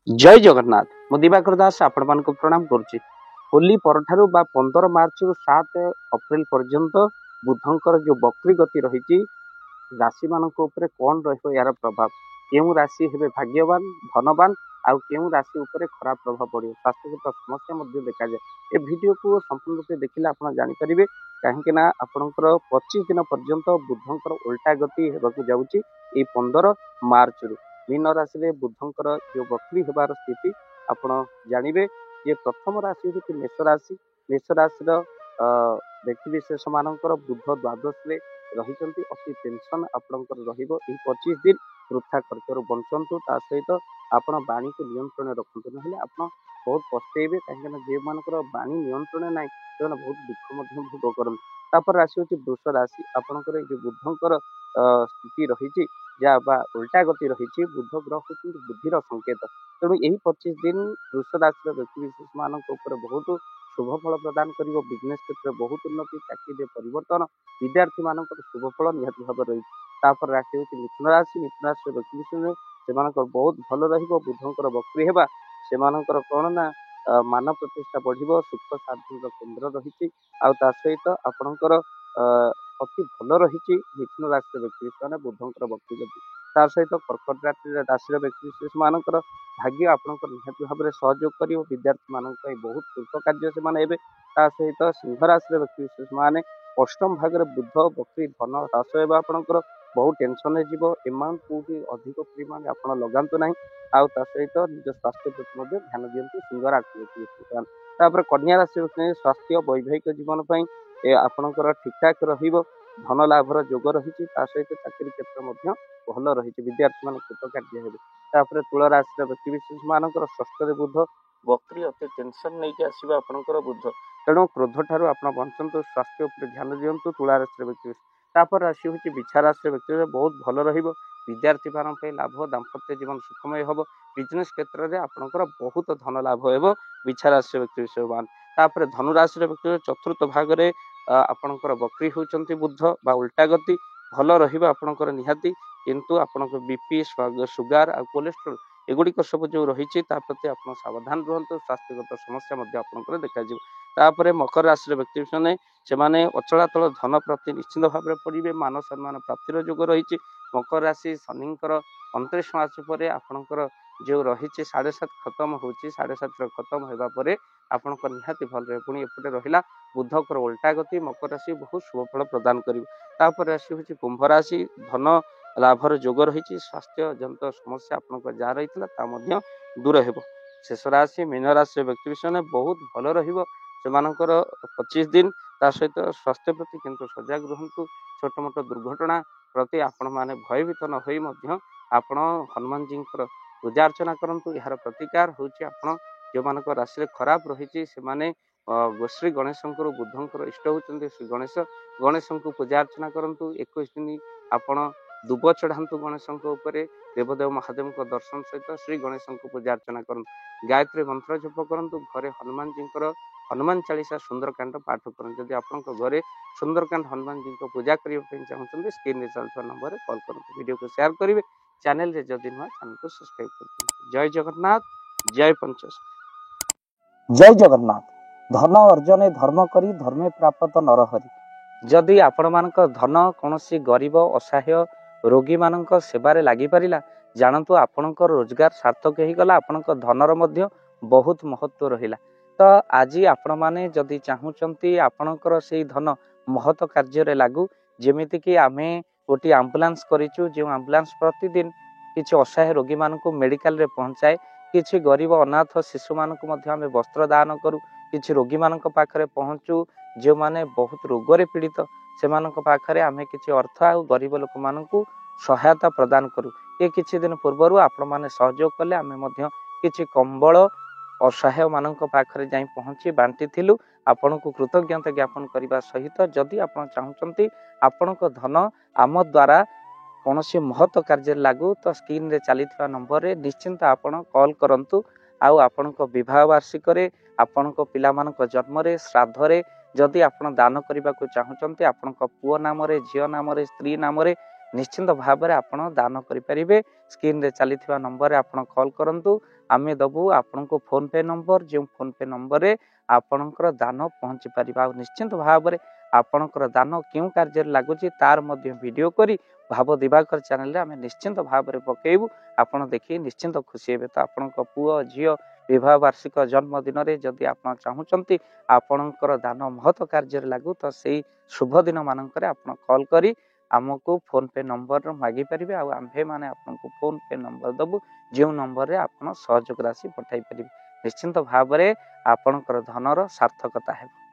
जय जगन्नाथ मु दिवाकर दास आपण मानक प्रणाम करुच्ची। होली परठारु बा 15 मार्च रु 7 अप्रैल पर्यंत बुधंकर जो बक्री गति रही राशि मान कौन यार प्रभाव केउ राशि हेबे भाग्यवान धनवान आउ केउ राशि उपरे खराब प्रभाव पड़ो स्वास्थ्यगत समस्या देखा जाए। ए वीडियो को संपूर्ण रूप देखिले आप जानीपारे कहीं आपणकर 25 दिन पर्यंत बुधंकर उल्टा गति होगा जाऊँगी 15 मार्च रु मीन राशि में बुधंकर जो बक्री होबार स्थिति आप जानवे ये प्रथम राशि हूँ मेष राशि। मेष राशि व्यक्तिशेष मानकर बुध द्वादश रही अति टेंशन आपंकर रही 25 दिन वृथा खर्चर बंचतु ता सहित आपण बाणी को नियंत्रण रखु ना आप बहुत पछेबे कहीं जो मानकर बाणी नियंत्रण ना से बहुत दुख भोग करपर राशि हूँ वृष राशि आपंकर जो बुधंकर स्थिति रही जहाँ उल्टा गति रही बुध ग्रह हूँ बुद्धिर संकेत तेणु यही 25 दिन वृष राशि व्यक्तिशेष मान बहुत शुभ फल प्रदान कर बिजनेस क्षेत्र में बहुत उन्नति चाकरी परिवर्तन विद्यार्थी मान शुभ फल निहत भाव रही। राशि हूँ मिथुन राशि। मिथुन राशि व्यक्तिशेष से बहुत भल रुधंकर बक्री होगा से कौन ना मान प्रतिष्ठा बढ़ सुख साधन केन्द्र रही सहित आपणकर अति भल रही मिथुन राशि व्यक्तिशेष बुधंकर बक्री गति तार सहित कर्कट राशि व्यक्तिशेष मानकर भाग्य आपंकर निहत भाव में सहयोग कर विद्यार्थी मान बहुत शुल्क कार्य से सहित सिंह राशि व्यक्तिशेष माने अष्टम भाग में बुध बक्री धन ह्रास होगा आपंकर बहुत टेंशन एमाउंट कौटी अधिक परिमाण आप लगातु ना सहित निज स्वास्थ्य प्रति ध्यान दिंतु सिंह राशि व्यक्तिशेष। कन्या राशि स्वास्थ्य वैवाहिक जीवन आपंकर ठीक ठाक धन लाभर जोग रही सहित चाकरी क्षेत्र भल रही विद्यार्थी मान कृतकार्य हेबे। तुल राशि व्यक्तिशेष मानकर षष्ठ बुध बक्री अति टेंशन नहीं आसवा आपंकर बुध तेणु क्रोध ठारू आप बंचतु स्वास्थ्य उपर ध्यान दिंतु तुला राशि व्यक्तिशेष। राशि हूँ बिछा राशि व्यक्तिशेष बहुत भल विद्यार्थी मान लाभ दाम्पत्य जीवन सुखमय हम बिजनेस क्षेत्र में आपंकर बहुत धन लाभ हो बिछा राशि व्यक्तिशेष मान। धनुराशि व्यक्ति चतुर्थ भाग में आपंकर बक्री होती बुध बा उल्टा गति भल रहा निहाती किंतु आपंकर बीपी सुगार आ कोलेस्ट्रोल एगुड़िक सब जो रही प्रति आप सावधान रुहतु स्वास्थ्यगत समस्या आपंकर देखा। मकर राशि व्यक्ति से अचलाचल धन प्रति निश्चित भाव में पड़े मान सम्मान प्राप्तिर जोग रही। मकर राशि शनिंकर 29 मार्च पर आपंकर जो रही 7.5 खत्म हो 7.5 खत्म होगापर आपंकर निहाती भल रहे पुणी एपटे रहा बुधकर उल्टा गति मकर राशि बहुत शुभ फल प्रदान कर। राशि हूँ कुंभ राशि धन लाभर जोग रही स्वास्थ्य जंत समस्या आप जहाँ रही दूर हो। शेष राशि मीन राशि व्यक्तिशेष बहुत भल रमानकर 25 दिन सहित स्वास्थ्य प्रति किंतु सजग रुहतु छोट मोट दुर्घटना प्रति आपण मैंने भयभीत न हो आपण हनुमान जी पूजा अर्चना करूँ। यार प्रतिकार हूँ जो मान राशि खराब रही श्री गणेश बुधंकर इष्ट होती श्री गणेश गणेश को पूजा अर्चना करूँ। 21 दिन आपण दुब चढ़ातु गणेश देवदेव महादेव दर्शन सहित श्री गणेश को पूजा अर्चना करूँ। गायत्री मंत्र जप करूँ। घरे हनुमान जी हनुमान चालीसा सुंदरकांड पाठ करूँ। जदि आप घरे सुंदरकांड हनुमान जी को पूजा करने चाहते स्क्रीन में चलता नंबर कॉल करूँ। वीडियो को शेयर करेंगे चैनल रे जदि नुआ चैनल को सब्सक्राइब कर। जय जगन्नाथ जय पंचश। जय जगन्नाथ। धन अर्जने धर्म करी धर्मे प्राप्त नरहरि। जदि आपण मानक धन कौन गरीब असहाय रोगी मानक सेवारे लगी पारिला जानतु आपणकर रोजगार सार्थक हो गला आपणक धनर मध्य बहुत महत्व रहिला। तो आज आपण माने जदि चाहूचंती आपणकर से धन महत कार्य लागू जेमिति कि आमे गोटे आम्बुलांस करिचु जो आम्बुलांस प्रतिदिन किछि असहाय रोगी मानक मेडिकल रे पहुंचाए किछि गरीब अनाथ शिशु मानक मध्य आमे वस्त्र दान करू किछि रोगी मानक पाखरे पहुंचू जो माने बहुत रोगरे पीड़ित से पाखरे आमे किछि अर्थ आ गरीब लोक मानकू सहायता प्रदान करू। ये किछि दिन पूर्व आपण माने सहयोग कले आमे मध्य किछि कंबल असहाय मानक पाखरे जाई पहुंची बांटी थिलु आपण को कृतज्ञता ज्ञापन करने सहित जदि आपण चाहूचंती आपणक धन आम द्वारा कौन महत्व कार्य लागू तो स्क्रीन रे चली नंबर रे निश्चिंत आपण कॉल करंतु। आउ आपणक विवाह वार्षिक आपणक पिलामानक जन्म रे श्राद्ध रे जदि आपण दान करने को चाहूचंती आपणक पुओ नाम रे झियो नाम रे स्त्री नाम रे ନିଶ୍ଚିନ୍ତ ଭାବରେ ଆପଣ ଦାନ କରିପାରିବେ। ସ୍କ୍ରିନ୍ରେ ଚାଲିଥିବା ନମ୍ବରରେ ଆପଣ କଲ୍ କରନ୍ତୁ, ଆମେ ଦେବୁ ଆପଣଙ୍କୁ ଫୋନ୍ ପେ ନମ୍ବର, ଯେଉଁ ଫୋନ୍ ପେ ନମ୍ବରରେ ଆପଣଙ୍କର ଦାନ ପହଞ୍ଚି ପାରିବ। ଆଉ ନିଶ୍ଚିନ୍ତ ଭାବରେ ଆପଣଙ୍କର ଦାନ କେଉଁ କାର୍ଯ୍ୟରେ ଲାଗୁଛି ତାର ମଧ୍ୟ ଭିଡ଼ିଓ କରି ଭାବ ଦିବାକର ଚ୍ୟାନେଲରେ ଆମେ ନିଶ୍ଚିନ୍ତ ଭାବରେ ପକାଇବୁ। ଆପଣ ଦେଖି ନିଶ୍ଚିନ୍ତ ଖୁସି ହେବେ। ତ ଆପଣଙ୍କ ପୁଅ ଝିଅ ବିବାହ ବାର୍ଷିକ ଜନ୍ମଦିନରେ ଯଦି ଆପଣ ଚାହୁଁଛନ୍ତି ଆପଣଙ୍କର ଦାନ ମହତ କାର୍ଯ୍ୟରେ ଲାଗୁ, ତ ସେଇ ଶୁଭ ଦିନ ମାନଙ୍କରେ ଆପଣ କଲ୍ କରି ଆମକୁ ଫୋନ୍ ପେ ନମ୍ବର ମାଗିପାରିବେ। ଆଉ ଆମ୍ଭେମାନେ ଆପଣଙ୍କୁ ଫୋନ୍ ପେ ନମ୍ବର ଦେବୁ, ଯେଉଁ ନମ୍ବରରେ ଆପଣ ସହଯୋଗ ରାଶି ପଠାଇ ପାରିବେ। ନିଶ୍ଚିନ୍ତ ଭାବରେ ଆପଣଙ୍କର ଧନର ସାର୍ଥକତା ହେବ।